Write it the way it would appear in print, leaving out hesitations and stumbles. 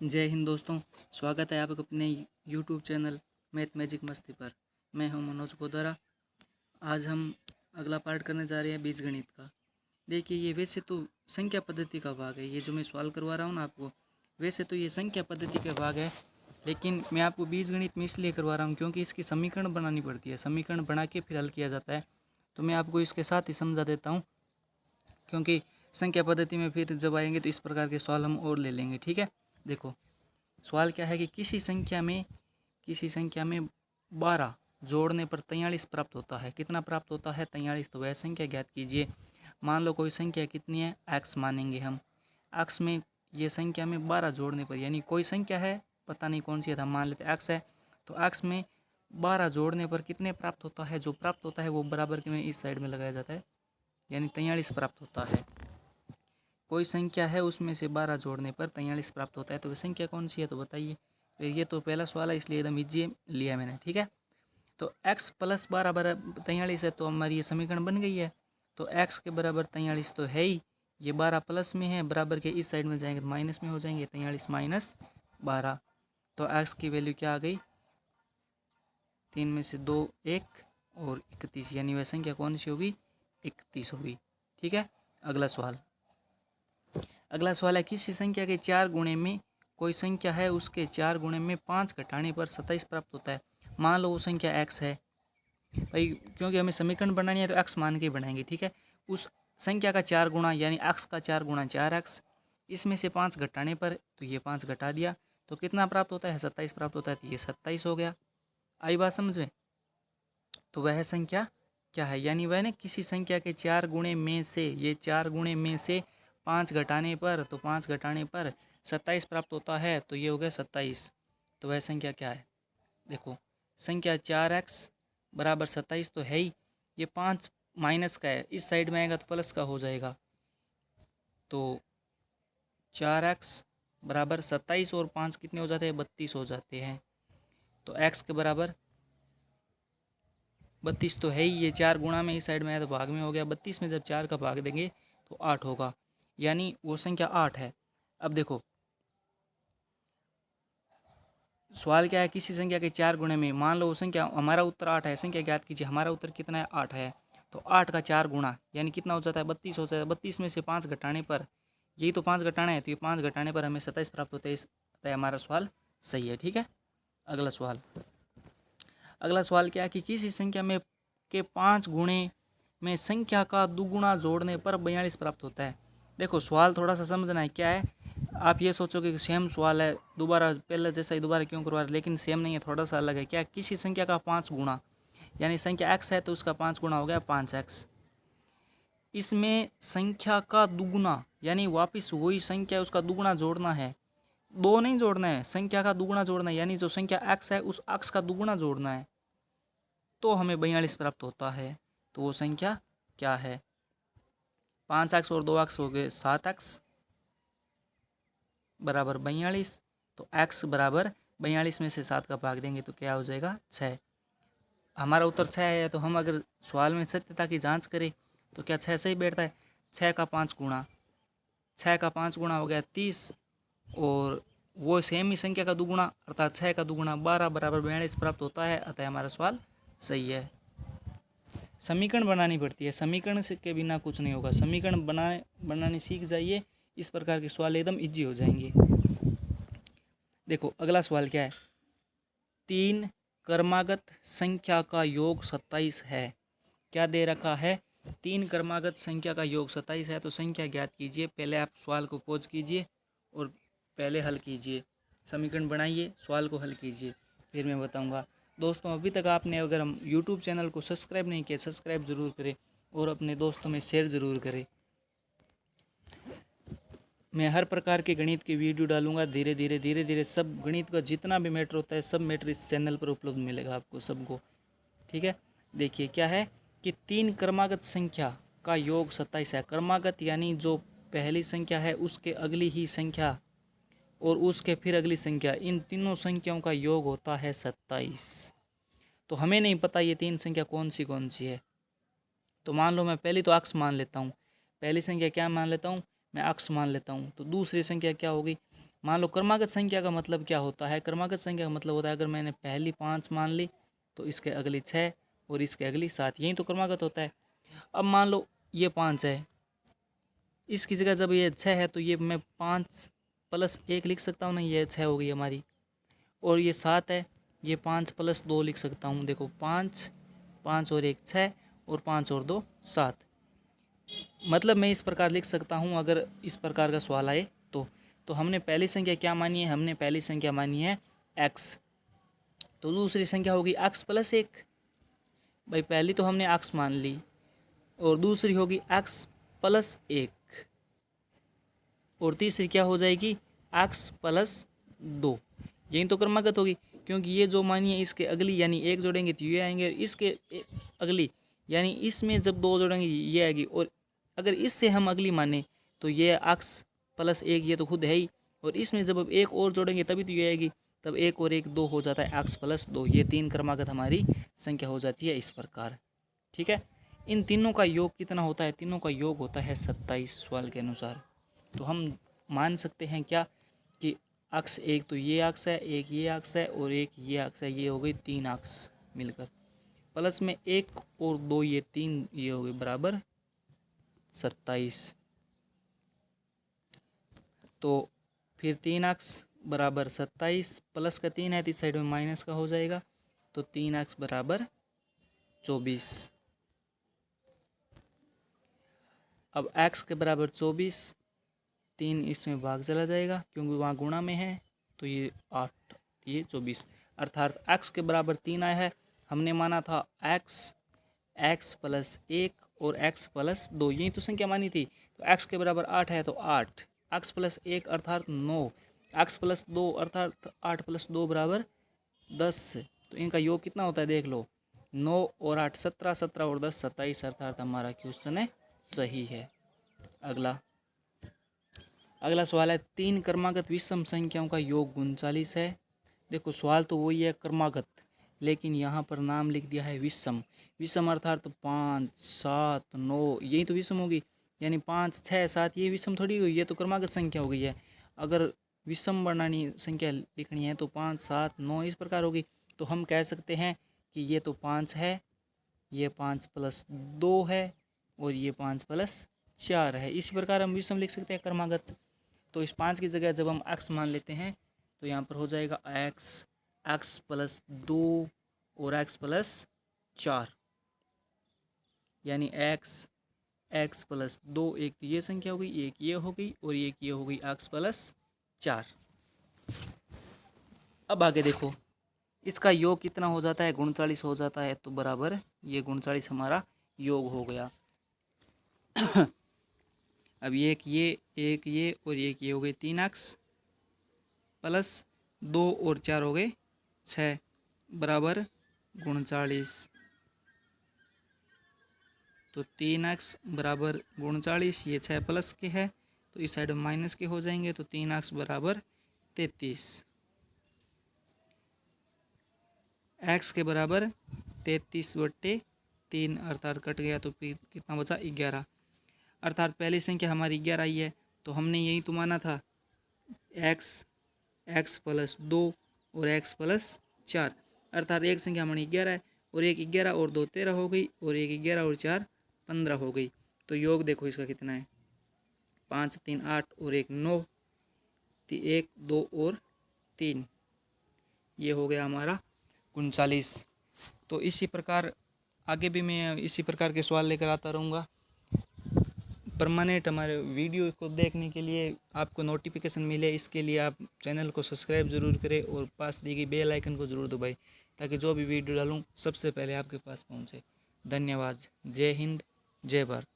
जय हिंद दोस्तों। स्वागत है आपका अपने यूट्यूब चैनल मैथ मैजिक मस्ती पर। मैं हूं मनोज गोदारा। आज हम अगला पार्ट करने जा रहे हैं बीजगणित का। देखिए, ये वैसे तो संख्या पद्धति का भाग है। ये जो मैं सवाल करवा रहा हूं ना आपको, वैसे तो ये संख्या पद्धति का भाग है, लेकिन मैं आपको बीजगणित में इसलिए करवा रहा हूँ क्योंकि इसकी समीकरण बनानी पड़ती है। समीकरण बना के फिर हल किया जाता है। तो मैं आपको इसके साथ ही समझा देता हूँ, क्योंकि संख्या पद्धति में फिर जब आएंगे तो इस प्रकार के सवाल हम और ले लेंगे। ठीक है, देखो सवाल क्या है कि किसी संख्या में 12 जोड़ने पर 43 प्राप्त होता है। कितना प्राप्त होता है? 43। तो वह संख्या ज्ञात कीजिए। मान लो कोई संख्या कितनी है, x मानेंगे हम। x में ये संख्या में 12 जोड़ने पर, यानी कोई संख्या है, पता नहीं कौन सी है, हम मान लेते x है। तो x में 12 जोड़ने पर कितने प्राप्त होता है? जो प्राप्त होता है वो बराबर के में इस साइड में लगाया जाता है, यानी 43 प्राप्त होता है। कोई संख्या है, उसमें से 12 जोड़ने पर 43 प्राप्त होता है। तो वह संख्या कौन सी है तो बताइए। ये तो पहला सवाल है, इसलिए एकदम इजी लिया मैंने। ठीक है, तो x प्लस 12 बराबर 43 है, तो हमारी ये समीकरण बन गई है। तो x के बराबर 43 तो है ही। ये 12 प्लस में है, बराबर के इस साइड में जाएंगे तो माइनस में हो जाएंगे। 43 माइनस 12, तो x की वैल्यू क्या आ गई? 3 में से 2 1 और 31, यानी वह संख्या कौन सी होगी? 31 होगी। ठीक है, अगला सवाल है किसी संख्या के 4 गुणे में, कोई संख्या है उसके 4 गुणे में 5 घटाने पर 27 प्राप्त होता है। मान लो वो संख्या x है भाई, क्योंकि हमें समीकरण बनानी है तो x मान के बनाएंगे। ठीक है, उस संख्या का 4 गुणा यानी x का 4 गुणा 4x, इसमें से 5 घटाने पर, तो ये 5 घटा दिया तो कितना प्राप्त होता है? 27 प्राप्त होता है। तो ये 27 हो गया। आई बात समझ में? तो वह संख्या क्या है? यानी वह ना किसी संख्या के 4 गुणे में से, ये 4 गुणे में से 5 घटाने पर, तो 5 घटाने पर 27 प्राप्त होता है। तो ये हो गया 27। तो वह संख्या क्या है? देखो, संख्या 4x बराबर 27 तो है ही। ये 5 माइनस का है, इस साइड में आएगा तो प्लस का हो जाएगा। तो 4x बराबर 27 और 5 कितने हो जाते हैं? 32 हो जाते हैं। तो x के बराबर 32 तो है ही। ये 4 गुणा में इस साइड में आया तो भाग में हो गया। 32 में जब 4 का भाग देंगे तो 8 होगा, यानी वो संख्या 8 है। अब देखो सवाल क्या है, किसी संख्या के 4 गुणे में, मान लो वो संख्या, हमारा उत्तर 8 है, संख्या ज्ञात कीजिए। हमारा उत्तर कितना है? 8 है। तो 8 का 4 गुणा यानी कितना हो जाता है? 32 हो जाता है। 32 में से 5 घटाने पर, यही तो 5 घटाना है, तो ये 5 घटाने पर हमें 27 प्राप्त होता है। अतः हमारा सवाल सही है। ठीक है, अगला सवाल क्या है कि किसी संख्या में के 5 गुणे में संख्या का दुगुना जोड़ने पर 42 प्राप्त होता है। देखो सवाल थोड़ा सा समझना है क्या है। आप ये सोचोगे कि सेम सवाल है, दोबारा पहले जैसा ही दोबारा क्यों करवा रहे, लेकिन सेम नहीं है, थोड़ा सा अलग है। क्या? किसी संख्या का 5 गुणा, यानी संख्या x है तो उसका 5 गुणा हो गया 5x। इसमें संख्या का दुगुना, यानी वापस वही संख्या उसका दुगुना जोड़ना है। दो नहीं जोड़ना है, संख्या का दुगुना जोड़ना है, यानी जो संख्या x है उस x का दुगुना जोड़ना है, तो हमें 42 प्राप्त होता है। तो वो संख्या क्या है? 5x और 2x हो गए 7x बराबर 42। तो x बराबर 42 में से 7 का भाग देंगे तो क्या हो जाएगा? 6। हमारा उत्तर 6 है। तो हम अगर सवाल में सत्यता की जांच करें तो क्या 6 सही बैठता है? 6 का 5 गुणा, 6 का 5 गुणा हो गया 30, और वो सेम ही संख्या का दुगुना अर्थात 6 का दुगुना 12 बराबर 42 प्राप्त होता है। अतः हमारा सवाल सही है। समीकरण बनानी पड़ती है, समीकरण से के बिना कुछ नहीं होगा। समीकरण बनाने सीख जाइए, इस प्रकार के सवाल एकदम इजी हो जाएंगे। देखो अगला सवाल क्या है, 3 क्रमागत संख्या का योग 27 है। क्या दे रखा है? 3 क्रमागत संख्या का योग 27 है। तो संख्या ज्ञात कीजिए। पहले आप सवाल को पॉज कीजिए और पहले हल कीजिए, समीकरण बनाइए, सवाल को हल कीजिए, फिर मैं बताऊंगा। दोस्तों अभी तक आपने अगर हम यूट्यूब चैनल को सब्सक्राइब नहीं किया, सब्सक्राइब ज़रूर करें और अपने दोस्तों में शेयर ज़रूर करें। मैं हर प्रकार के गणित की वीडियो डालूंगा। धीरे धीरे सब गणित का जितना भी मैटर होता है सब मैटर इस चैनल पर उपलब्ध मिलेगा आपको सबको। ठीक है, देखिए क्या है कि 3 क्रमागत संख्या का योग 27 है। क्रमागत यानी जो पहली संख्या है उसके अगली ही संख्या और उसके फिर अगली संख्या, इन तीनों संख्याओं का योग होता है 27। तो हमें नहीं पता ये 3 संख्या कौन सी है। तो मान लो मैं पहली तो अक्स मान लेता हूँ, पहली संख्या क्या मान लेता हूँ मैं? अक्स मान लेता हूँ। तो दूसरी संख्या क्या होगी? मान लो क्रमागत संख्या का मतलब क्या होता है, क्रमागत संख्या का मतलब होता है अगर मैंने पहली 5 मान ली तो इसके अगली 6 और इसके अगली 7, यही तो क्रमागत होता है। अब मान लो ये 5 है, इसकी जगह जब ये 6 है तो ये मैं 5 प्लस 1 लिख सकता हूँ ना, ये 6 हो गई हमारी। और ये 7 है, ये 5 प्लस 2 लिख सकता हूँ। देखो 5 5 और 1 6 और 5 और 2 7। मतलब मैं इस प्रकार लिख सकता हूँ अगर इस प्रकार का सवाल आए तो हमने पहली संख्या क्या मानी है, हमने पहली संख्या मानी है x, तो दूसरी संख्या होगी x प्लस 1। भाई पहली तो हमने x मान ली और दूसरी होगी x प्लस 1 और तीसरी क्या हो जाएगी x प्लस 2। यही तो क्रमागत होगी, क्योंकि ये जो मानी है इसके अगली यानी 1 जोड़ेंगे तो ये आएंगे, और इसके अगली यानी इसमें जब 2 जोड़ेंगे ये आएगी, और अगर इससे हम अगली माने तो ये x प्लस 1 ये तो खुद है ही, और इसमें जब अब 1 और जोड़ेंगे तभी तो ये आएगी, तब 1 और 1 2 हो जाता है x प्लस 2। ये 3 क्रमागत हमारी संख्या हो जाती है इस प्रकार। ठीक है, इन तीनों का योग कितना होता है, तीनों का योग होता है 27 सवाल के अनुसार। तो हम मान सकते हैं क्या कि अक्ष एक तो ये अक्ष है, एक ये अक्ष है और एक ये अक्ष है, ये हो गई 3 अक्ष मिलकर, प्लस में 1 और 2 ये 3, ये हो गई बराबर 27। तो फिर 3 अक्ष बराबर 27, प्लस का 3 है तो इस साइड में माइनस का हो जाएगा, तो 3 अक्ष बराबर 24। अब x के बराबर 24, 3 इसमें भाग चला जाएगा क्योंकि वहाँ गुणा में है, तो ये 8, ये 24, अर्थात x के बराबर 3 आया है। हमने माना था x प्लस 1 और x प्लस 2, यही तो संख्या मानी थी। तो x के बराबर 8 है तो 8, x प्लस 1 अर्थात 9, x प्लस 2 अर्थात 8 प्लस 2 बराबर 10। तो इनका योग कितना होता है देख लो, 9 और 8 17, 17 और 10 27, अर्थात हमारा क्वेश्चन है सही है। अगला सवाल है 3 क्रमागत विषम संख्याओं का योग 39 है। देखो सवाल तो वही है क्रमागत, लेकिन यहाँ पर नाम लिख दिया है विषम। विषम अर्थात 5 7 9, यही तो विषम होगी, यानी 5 6 7 ये विषम थोड़ी हुई, ये तो क्रमागत संख्या हो गई है। अगर विषम वर्णानी संख्या लिखनी है तो 5 7 9 इस प्रकार होगी। तो हम कह सकते हैं कि ये तो 5 है, ये 5 प्लस 2 है और ये 5 प्लस 4 है। इसी प्रकार हम विषम लिख सकते हैं क्रमागत। तो इस 5 की जगह जब हम x मान लेते हैं तो यहाँ पर हो जाएगा x प्लस 2 और x प्लस 4, यानी x प्लस 2, एक तो ये संख्या हो गई, एक ये हो गई और एक ये हो गई x प्लस 4। अब आगे देखो इसका योग कितना हो जाता है, 39 हो जाता है, तो बराबर ये 39 हमारा योग हो गया। अब एक ये और एक ये हो गए 3 x प्लस 2 और 4 हो गए 6 बराबर 39। तो 3 x बराबर 39, ये 6 प्लस के है तो इस साइड में माइनस के हो जाएंगे, तो 3 x बराबर 33। x के बराबर 33/3 अर्थात कट गया तो फिर कितना बचा 11, अर्थात पहली संख्या हमारी 11 आई है। तो हमने यही तो माना था x प्लस 2 और x प्लस 4, अर्थात एक संख्या हमारी 11 है और एक 11 और 2 13 हो गई और एक 11 और 4 15 हो गई। तो योग देखो इसका कितना है, 5 3 8 और एक 9, 1 2 और 3, ये हो गया हमारा 39। तो इसी प्रकार आगे भी मैं इसी प्रकार के सवाल लेकर आता रहूँगा। परमानेंट हमारे वीडियो को देखने के लिए आपको नोटिफिकेशन मिले, इसके लिए आप चैनल को सब्सक्राइब ज़रूर करें और पास दी गई बेल आइकन को ज़रूर दबाएं ताकि जो भी वीडियो डालूं सबसे पहले आपके पास पहुंचे। धन्यवाद। जय हिंद, जय भारत।